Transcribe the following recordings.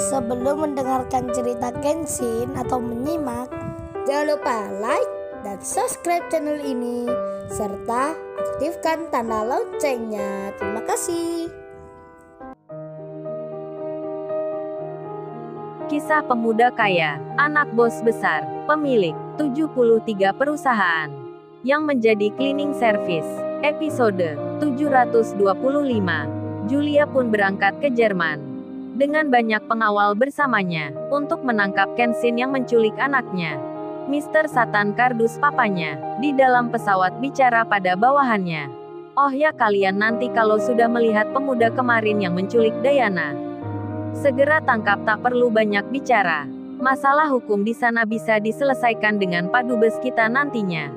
Sebelum mendengarkan cerita Kenshin atau menyimak, jangan lupa like dan subscribe channel ini serta aktifkan tanda loncengnya. Terima kasih. Kisah pemuda kaya, anak bos besar, pemilik 73 perusahaan yang menjadi cleaning service. Episode 725. Julia pun berangkat ke Jerman dengan banyak pengawal bersamanya untuk menangkap Kenshin yang menculik anaknya. Mr. Satan kardus papanya di dalam pesawat bicara pada bawahannya. "Oh ya, kalian nanti kalau sudah melihat pemuda kemarin yang menculik Diana, segera tangkap, tak perlu banyak bicara. Masalah hukum di sana bisa diselesaikan dengan Pak Dubes kita nantinya.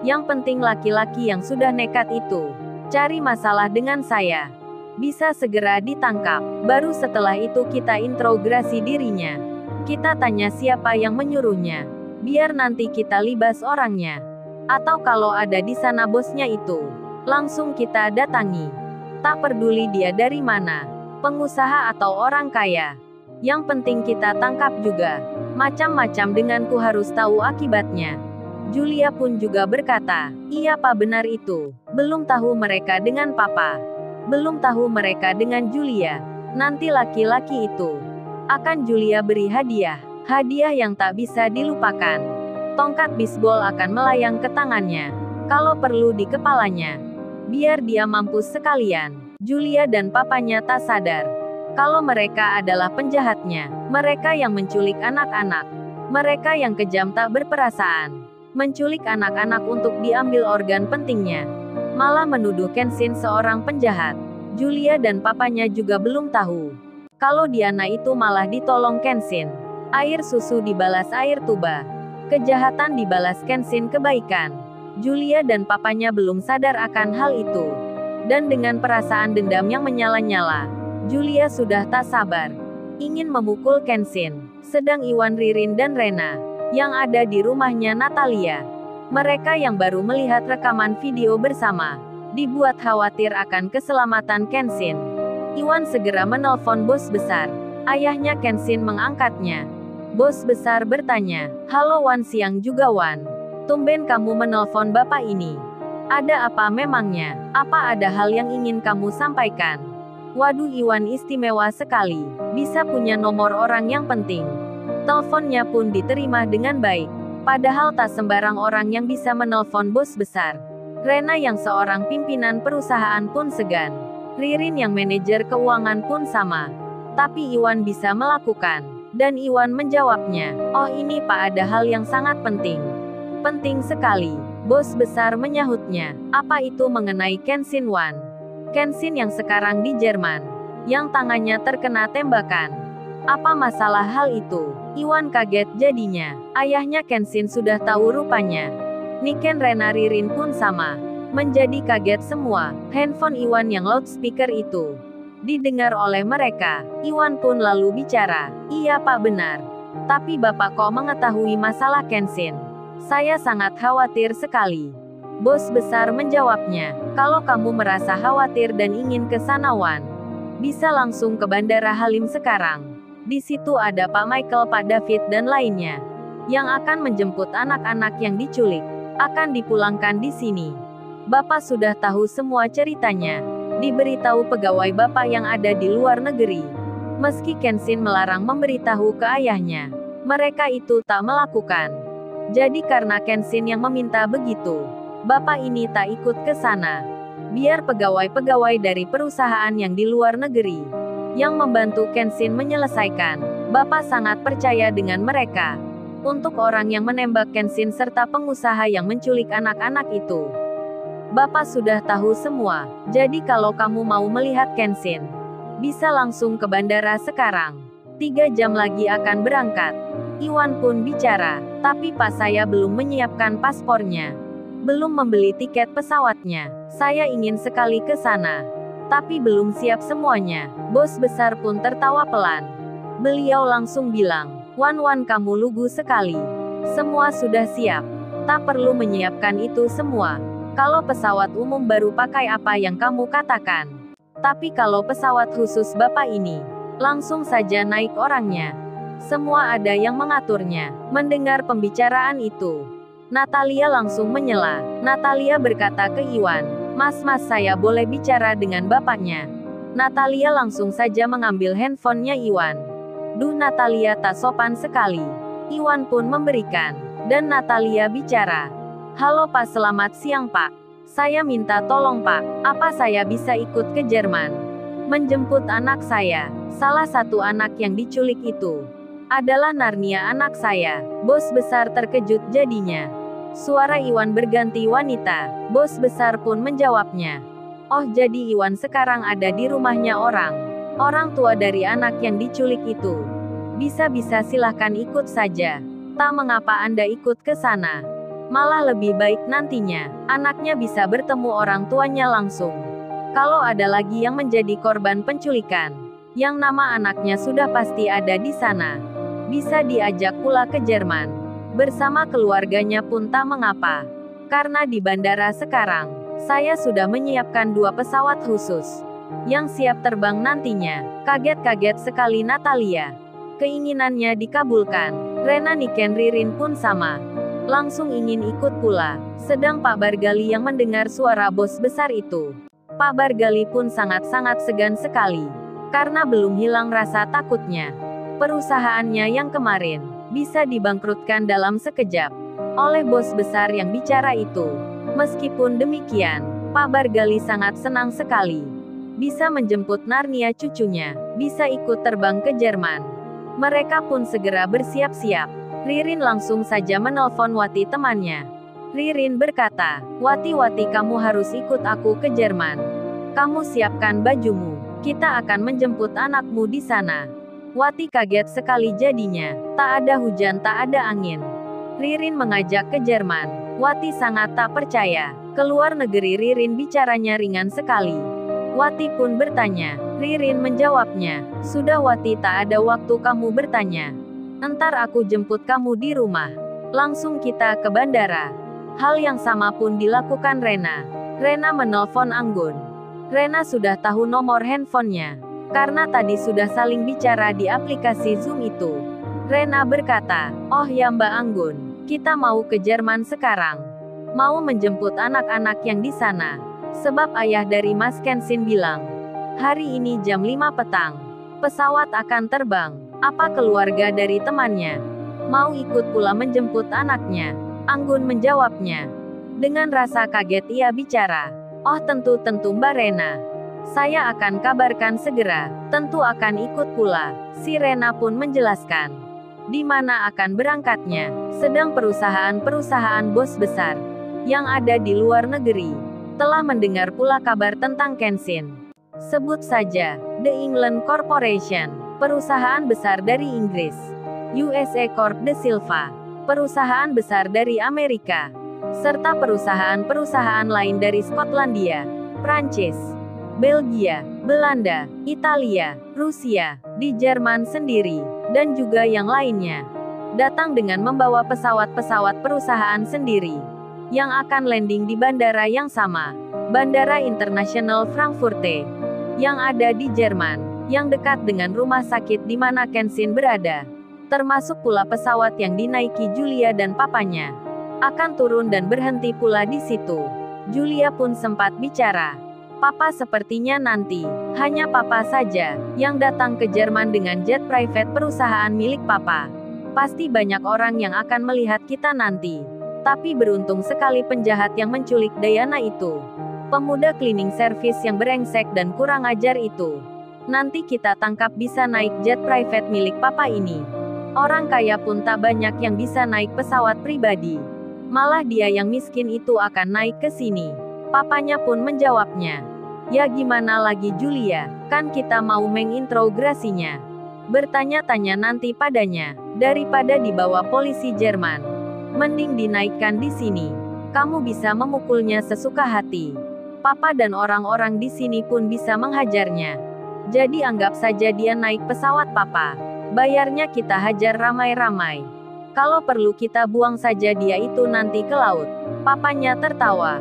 Yang penting laki-laki yang sudah nekat itu cari masalah dengan saya bisa segera ditangkap. Baru setelah itu kita interogasi dirinya. Kita tanya siapa yang menyuruhnya. Biar nanti kita libas orangnya. Atau kalau ada di sana bosnya itu, langsung kita datangi. Tak peduli dia dari mana, pengusaha atau orang kaya. Yang penting kita tangkap juga. Macam-macam denganku harus tahu akibatnya." Julia pun juga berkata, "Iya Pak, benar itu. Belum tahu mereka dengan Papa. Belum tahu mereka dengan Julia. Nanti laki-laki itu akan Julia beri hadiah. Hadiah yang tak bisa dilupakan. Tongkat bisbol akan melayang ke tangannya. Kalau perlu di kepalanya. Biar dia mampus sekalian." Julia dan papanya tak sadar kalau mereka adalah penjahatnya. Mereka yang menculik anak-anak. Mereka yang kejam tak berperasaan. Menculik anak-anak untuk diambil organ pentingnya. Malah menuduh Kenshin seorang penjahat. Julia dan papanya juga belum tahu kalau Diana itu malah ditolong Kenshin. Air susu dibalas air tuba. Kejahatan dibalas Kenshin kebaikan. Julia dan papanya belum sadar akan hal itu. Dan dengan perasaan dendam yang menyala-nyala, Julia sudah tak sabar ingin memukul Kenshin. Sedang Iwan, Ririn dan Rena yang ada di rumahnya Natalia, mereka yang baru melihat rekaman video bersama, dibuat khawatir akan keselamatan Kenshin. Iwan segera menelpon bos besar. Ayahnya Kenshin mengangkatnya. Bos besar bertanya, "Halo Wan, siang juga Wan. Tumben kamu menelpon bapak ini. Ada apa memangnya? Apa ada hal yang ingin kamu sampaikan?" "Waduh, Iwan istimewa sekali. Bisa punya nomor orang yang penting." Teleponnya pun diterima dengan baik. Padahal tak sembarang orang yang bisa menelpon bos besar. Rena yang seorang pimpinan perusahaan pun segan. Ririn yang manajer keuangan pun sama. Tapi Iwan bisa melakukan. Dan Iwan menjawabnya, "Oh ini Pak, ada hal yang sangat penting." "Penting sekali." Bos besar menyahutnya. "Apa itu mengenai Kenshin Wan?" "Kenshin yang sekarang di Jerman. Yang tangannya terkena tembakan." "Apa masalah hal itu?" Iwan kaget jadinya. Ayahnya Kenshin sudah tahu rupanya. Niken, Rena, Ririn pun sama. Menjadi kaget semua. Handphone Iwan yang loudspeaker itu didengar oleh mereka. Iwan pun lalu bicara, "Iya Pak, benar. Tapi Bapak kok mengetahui masalah Kenshin?" "Saya sangat khawatir sekali." Bos besar menjawabnya. "Kalau kamu merasa khawatir dan ingin ke sana Wan, bisa langsung ke Bandara Halim sekarang. Di situ ada Pak Michael, Pak David dan lainnya yang akan menjemput anak-anak yang diculik. Akan dipulangkan di sini. Bapak sudah tahu semua ceritanya. Diberitahu pegawai Bapak yang ada di luar negeri." Meski Kenshin melarang memberitahu ke ayahnya, mereka itu tak melakukan. Jadi karena Kenshin yang meminta begitu, Bapak ini tak ikut ke sana. Biar pegawai-pegawai dari perusahaan yang di luar negeri yang membantu Kenshin menyelesaikan. Bapak sangat percaya dengan mereka. Untuk orang yang menembak Kenshin serta pengusaha yang menculik anak-anak itu, Bapak sudah tahu semua. Jadi kalau kamu mau melihat Kenshin, bisa langsung ke bandara sekarang. 3 jam lagi akan berangkat." Iwan pun bicara, "Tapi Pak, saya belum menyiapkan paspornya. Belum membeli tiket pesawatnya. Saya ingin sekali ke sana. Tapi belum siap semuanya." Bos besar pun tertawa pelan. Beliau langsung bilang, "Wan, kamu lugu sekali. Semua sudah siap. Tak perlu menyiapkan itu semua. Kalau pesawat umum baru pakai apa yang kamu katakan. Tapi kalau pesawat khusus Bapak ini, Langsung saja naik orangnya. Semua ada yang mengaturnya. Mendengar pembicaraan itu, Natalia langsung menyela. Natalia berkata ke Iwan, "Mas, saya boleh bicara dengan bapaknya?" Natalia langsung saja mengambil handphonenya Iwan. Duh, Natalia tak sopan sekali. Iwan pun memberikan. Dan Natalia bicara, "Halo Pak, selamat siang Pak. Saya minta tolong Pak, apa saya bisa ikut ke Jerman? Menjemput anak saya. Salah satu anak yang diculik itu adalah Narnia anak saya." Bos besar terkejut jadinya. Suara Iwan berganti wanita. Bos besar pun menjawabnya, "Oh, jadi Iwan sekarang ada di rumahnya orang tua dari anak yang diculik itu. Bisa-bisa silahkan ikut saja. Tak mengapa Anda ikut ke sana. Malah lebih baik nantinya, anaknya bisa bertemu orang tuanya langsung. Kalau ada lagi yang menjadi korban penculikan, yang nama anaknya sudah pasti ada di sana. Bisa diajak pula ke Jerman. Bersama keluarganya pun tak mengapa. Karena di bandara sekarang, saya sudah menyiapkan 2 pesawat khusus yang siap terbang nantinya." Kaget-kaget sekali Natalia. Keinginannya dikabulkan. Rena, Niken, Ririn pun sama. Langsung ingin ikut pula. Sedang Pak Bargali yang mendengar suara bos besar itu. Pak Bargali pun sangat-sangat segan sekali. Karena belum hilang rasa takutnya. Perusahaannya yang kemarin bisa dibangkrutkan dalam sekejap oleh bos besar yang bicara itu. Meskipun demikian, Pak Bargali sangat senang sekali bisa menjemput Narnia cucunya, bisa ikut terbang ke Jerman. Mereka pun segera bersiap-siap. Ririn langsung saja menelpon Wati temannya. Ririn berkata, "Wati, kamu harus ikut aku ke Jerman. Kamu siapkan bajumu. Kita akan menjemput anakmu di sana." Wati kaget sekali jadinya. Tak ada hujan, tak ada angin. Ririn mengajak ke Jerman. Wati sangat tak percaya. Keluar negeri, Ririn bicaranya ringan sekali. Wati pun bertanya. Ririn menjawabnya, "Sudah Wati, tak ada waktu kamu bertanya. Entar aku jemput kamu di rumah. Langsung kita ke bandara." Hal yang sama pun dilakukan Rena. Rena menelpon Anggun. Rena sudah tahu nomor handphonenya. Karena tadi sudah saling bicara di aplikasi Zoom itu. Rena berkata, "Oh ya Mbak Anggun, kita mau ke Jerman sekarang. Mau menjemput anak-anak yang di sana. Sebab ayah dari Mas Kensin bilang, hari ini jam 5 petang, pesawat akan terbang. Apa keluarga dari temannya mau ikut pula menjemput anaknya?" Anggun menjawabnya. Dengan rasa kaget ia bicara, "Oh tentu Mbak Rena. Saya akan kabarkan segera. Tentu akan ikut pula." Si Rena pun menjelaskan di mana akan berangkatnya. Sedang perusahaan-perusahaan bos besar yang ada di luar negeri telah mendengar pula kabar tentang Kensin. Sebut saja The England Corporation, perusahaan besar dari Inggris, USA Corp de Silva, perusahaan besar dari Amerika, serta perusahaan-perusahaan lain dari Skotlandia, Prancis, Belgia, Belanda, Italia, Rusia, di Jerman sendiri, dan juga yang lainnya. Datang dengan membawa pesawat-pesawat perusahaan sendiri yang akan landing di bandara yang sama, Bandara Internasional Frankfurte, yang ada di Jerman, yang dekat dengan rumah sakit di mana Kensin berada. Termasuk pula pesawat yang dinaiki Julia dan papanya. Akan turun dan berhenti pula di situ. Julia pun sempat bicara. "Papa sepertinya nanti, hanya papa saja, yang datang ke Jerman dengan jet private perusahaan milik papa. Pasti banyak orang yang akan melihat kita nanti. Tapi beruntung sekali penjahat yang menculik Diana itu. Pemuda cleaning service yang brengsek dan kurang ajar itu. Nanti kita tangkap bisa naik jet private milik papa ini. Orang kaya pun tak banyak yang bisa naik pesawat pribadi. Malah dia yang miskin itu akan naik ke sini." Papanya pun menjawabnya. "Ya gimana lagi Julia, kan kita mau menginterogasinya. Bertanya-tanya nanti padanya, daripada dibawa polisi Jerman. Mending dinaikkan di sini. Kamu bisa memukulnya sesuka hati. Papa dan orang-orang di sini pun bisa menghajarnya. Jadi anggap saja dia naik pesawat papa. Bayarnya kita hajar ramai-ramai. Kalau perlu kita buang saja dia itu nanti ke laut." Papanya tertawa.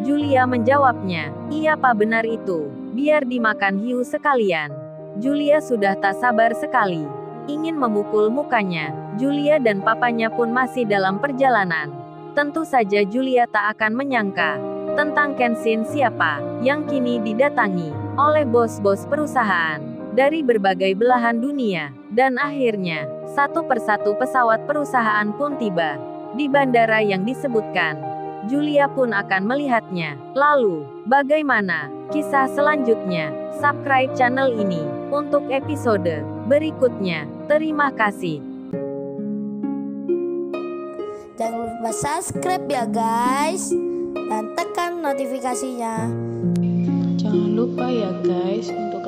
Julia menjawabnya, "Iya Pak, benar itu. Biar dimakan hiu sekalian. Julia sudah tak sabar sekali. Ingin memukul mukanya. Julia dan papanya pun masih dalam perjalanan. Tentu saja Julia tak akan menyangka tentang Kenshin siapa yang kini didatangi oleh bos-bos perusahaan dari berbagai belahan dunia. Dan akhirnya, satu persatu pesawat perusahaan pun tiba di bandara yang disebutkan. Julia pun akan melihatnya. Lalu, bagaimana kisah selanjutnya? Subscribe channel ini untuk episode berikutnya. Terima kasih. Jangan lupa subscribe ya guys, dan tekan notifikasinya. Jangan lupa ya guys untuk